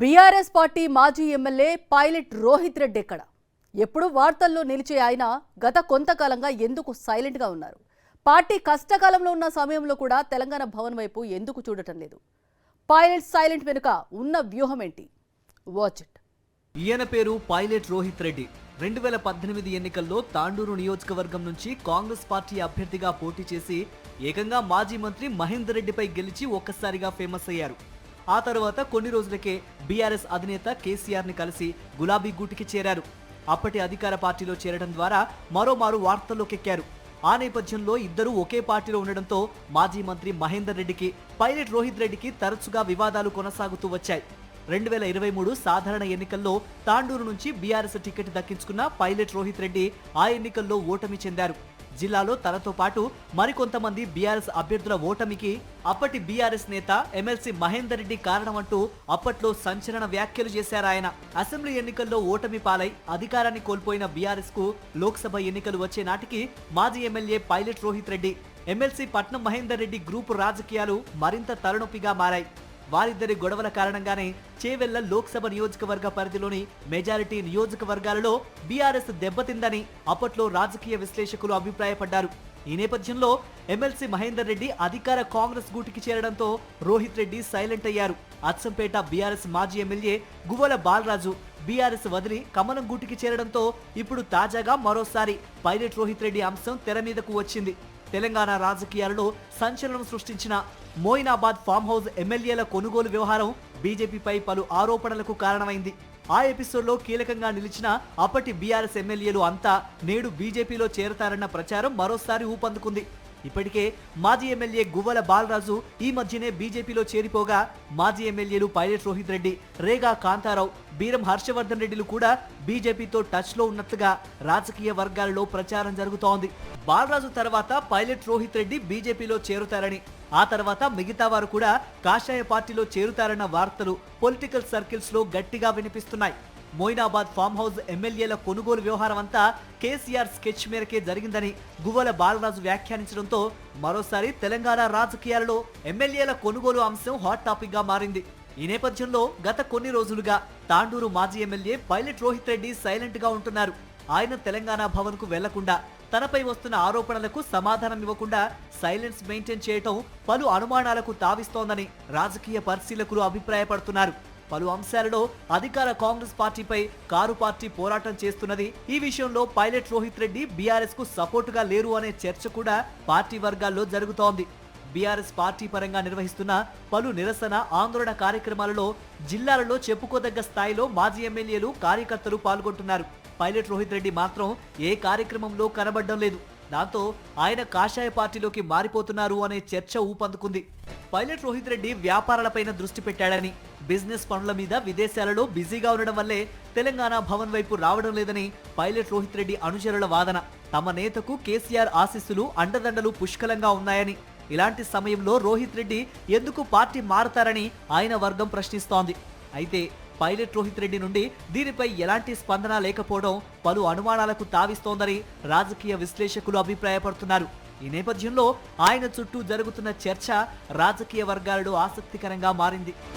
BRS party మాజీ MLA pilot Rohit Reddy ఎక్కడ? ఎప్పుడు వార్తల్లో నిలిచే ఆయన గత కొంతకాలంగా ఎందుకు సైలెంట్గా ఉన్నారు? పార్టీ కష్టకాలంలో ఉన్న సమయంలో కూడా తెలంగాణ భవన్ వైపు ఎందుకు చూడటం లేదు? పైలట్ సైలెంట్ వెనుక ఉన్న వ్యూహం ఏంటి? Watch it. ఈయన పేరు పైలట్ రోహిత్ రెడ్డి. 2018 ఎన్నికల్లో తాండూరు నియోజకవర్గం నుంచి కాంగ్రెస్ పార్టీ అభ్యర్థిగా పోటీ చేసి ఏకంగా మాజీ మంత్రి మహేందర్ రెడ్డిపై గెలిచి ఒక్కసారిగా ఫేమస్ అయ్యారు. ఆ తర్వాత కొన్ని రోజులకే బీఆర్ఎస్ అధినేత కేసీఆర్ ని కలిసి గులాబీ గూటికి చేరారు. అప్పటి అధికార పార్టీలో చేరడం ద్వారా మరోమారు వార్తల్లోకెక్కారు. ఆ నేపథ్యంలో ఇద్దరూ ఒకే పార్టీలో ఉండడంతో మాజీ మంత్రి మహేందర్ రెడ్డికి పైలట్ రోహిత్ రెడ్డికి తరచుగా వివాదాలు కొనసాగుతూ వచ్చాయి. 2023 సాధారణ ఎన్నికల్లో తాండూరు నుంచి బీఆర్ఎస్ టికెట్ దక్కించుకున్న పైలట్ రోహిత్ రెడ్డి ఆ ఎన్నికల్లో ఓటమి చెందారు. జిల్లాలో తనతో పాటు మరికొంతమంది బీఆర్ఎస్ అభ్యర్థుల ఓటమికి అప్పటి బీఆర్ఎస్ నేత ఎమ్మెల్సీ మహేందర్ రెడ్డి కారణమంటూ అప్పట్లో సంచలన వ్యాఖ్యలు చేశారు ఆయన. అసెంబ్లీ ఎన్నికల్లో ఓటమి పాలై అధికారాన్ని కోల్పోయిన బీఆర్ఎస్ కు లోక్సభ ఎన్నికలు వచ్చే నాటికి మాజీ MLA pilot Rohit Reddy, MLC పట్నం మహేందర్ రెడ్డి గ్రూపు రాజకీయాలు మరింత తలనొప్పిగా మారాయి. వారిద్దరి గొడవల కారణంగానే చేవెళ్ల లోక్సభ నియోజకవర్గ పరిధిలోని మెజారిటీ నియోజకవర్గాలలో బీఆర్ఎస్ దెబ్బతిందని అప్పట్లో రాజకీయ విశ్లేషకులు అభిప్రాయపడ్డారు. ఈ నేపథ్యంలో ఎమ్మెల్సీ మహేందర్ రెడ్డి అధికార కాంగ్రెస్ గూటికి చేరడంతో రోహిత్ రెడ్డి సైలెంట్ అయ్యారు. అచ్చంపేట బీఆర్ఎస్ మాజీ ఎమ్మెల్యే గువ్వల బాలరాజు బీఆర్ఎస్ వదిలి కమలం గూటికి చేరడంతో ఇప్పుడు తాజాగా మరోసారి పైలట్ రోహిత్ రెడ్డి అంశం తెర మీదకు వచ్చింది. తెలంగాణ రాజకీయాలలో సంచలనం సృష్టించిన మోయినాబాద్ ఫామ్ హౌస్ ఎమ్మెల్యేల కొనుగోలు వ్యవహారం బీజేపీపై పలు ఆరోపణలకు కారణమైంది. ఆ ఎపిసోడ్లో కీలకంగా నిలిచిన అప్పటి బీఆర్ఎస్ ఎమ్మెల్యేలు అంతా నేడు బీజేపీలో చేరతారన్న ప్రచారం మరోసారి ఊపందుకుంది. ఇప్పటికే మాజీ ఎమ్మెల్యే గువ్వల బాలరాజు ఈ మధ్యనే బీజేపీలో చేరిపోగా మాజీ ఎమ్మెల్యేలు పైలట్ రోహిత్ రెడ్డి, రేగా కాంతారావు, బీరం హర్షవర్ధన్ రెడ్డిలు కూడా బీజేపీతో టచ్ లో ఉన్నట్లుగా రాజకీయ వర్గాలలో ప్రచారం జరుగుతోంది. బాలరాజు తర్వాత పైలట్ రోహిత్ రెడ్డి బీజేపీలో చేరుతారని, ఆ తర్వాత మిగతా వారు కూడా కాషాయ పార్టీలో చేరుతారన్న వార్తలు పొలిటికల్ సర్కిల్స్ లో గట్టిగా వినిపిస్తున్నాయి. మోయినాబాద్ ఫామ్ హౌస్ ఎమ్మెల్యేల కొనుగోలు వ్యవహారం అంతా కేసీఆర్ స్కెచ్ మేరకే జరిగిందని గువ్వల బాలరాజు వ్యాఖ్యానించడంతో మరోసారి తెలంగాణ రాజకీయాలలో ఎమ్మెల్యేల కొనుగోలు అంశం హాట్ టాపిక్ గా మారింది. ఈ నేపథ్యంలో గత కొన్ని రోజులుగా తాండూరు మాజీ MLA pilot Rohit Reddy silent గా ఉంటున్నారు. ఆయన తెలంగాణ భవన్ కు వెళ్లకుండా, తనపై వస్తున్న ఆరోపణలకు సమాధానం ఇవ్వకుండా సైలెన్స్ మెయింటైన్ చేయటం పలు అనుమానాలకు తావిస్తోందని రాజకీయ పరిశీలకులు అభిప్రాయపడుతున్నారు. పలు అంశాలలో అధికార కాంగ్రెస్ పార్టీపై కారు పార్టీ పోరాటం చేస్తున్నది. ఈ విషయంలో పైలట్ రోహిత్ రెడ్డి బీఆర్ఎస్ కు సపోర్టుగా లేరు అనే చర్చ కూడా పార్టీ వర్గాల్లో జరుగుతోంది. బీఆర్ఎస్ పార్టీ పరంగా నిర్వహిస్తున్న పలు నిరసన, ఆందోళన కార్యక్రమాలలో జిల్లాలలో చెప్పుకోదగ్గ స్థాయిలో మాజీ ఎమ్మెల్యేలు, కార్యకర్తలు పాల్గొంటున్నారు. పైలట్ రోహిత్ రెడ్డి మాత్రం ఏ కార్యక్రమంలో కనబడడం లేదు. దాంతో ఆయన కాషాయ పార్టీలోకి మారిపోతున్నారు అనే చర్చ ఊపందుకుంది. పైలట్ రోహిత్ రెడ్డి వ్యాపారాలపైన దృష్టి పెట్టాడని, బిజినెస్ పనుల మీద విదేశాలలో బిజీగా ఉండడం వల్లే తెలంగాణ భవన్ వైపు రావడం లేదని పైలట్ రోహిత్ రెడ్డి అనుచరుల వాదన. తమ నేతకు కేసీఆర్ ఆశీస్సులు, అండదండలు పుష్కలంగా ఉన్నాయని, ఇలాంటి సమయంలో రోహిత్ రెడ్డి ఎందుకు పార్టీ మారతారని ఆయన వర్గం ప్రశ్నిస్తోంది. అయితే పైలట్ రోహిత్ రెడ్డి నుండి దీనిపై ఎలాంటి స్పందన లేకపోవడం పలు అనుమానాలకు తావిస్తోందని రాజకీయ విశ్లేషకులు అభిప్రాయపడుతున్నారు. ఈ నేపథ్యంలో ఆయన చుట్టూ జరుగుతున్న చర్చ రాజకీయ వర్గాలలో ఆసక్తికరంగా మారింది.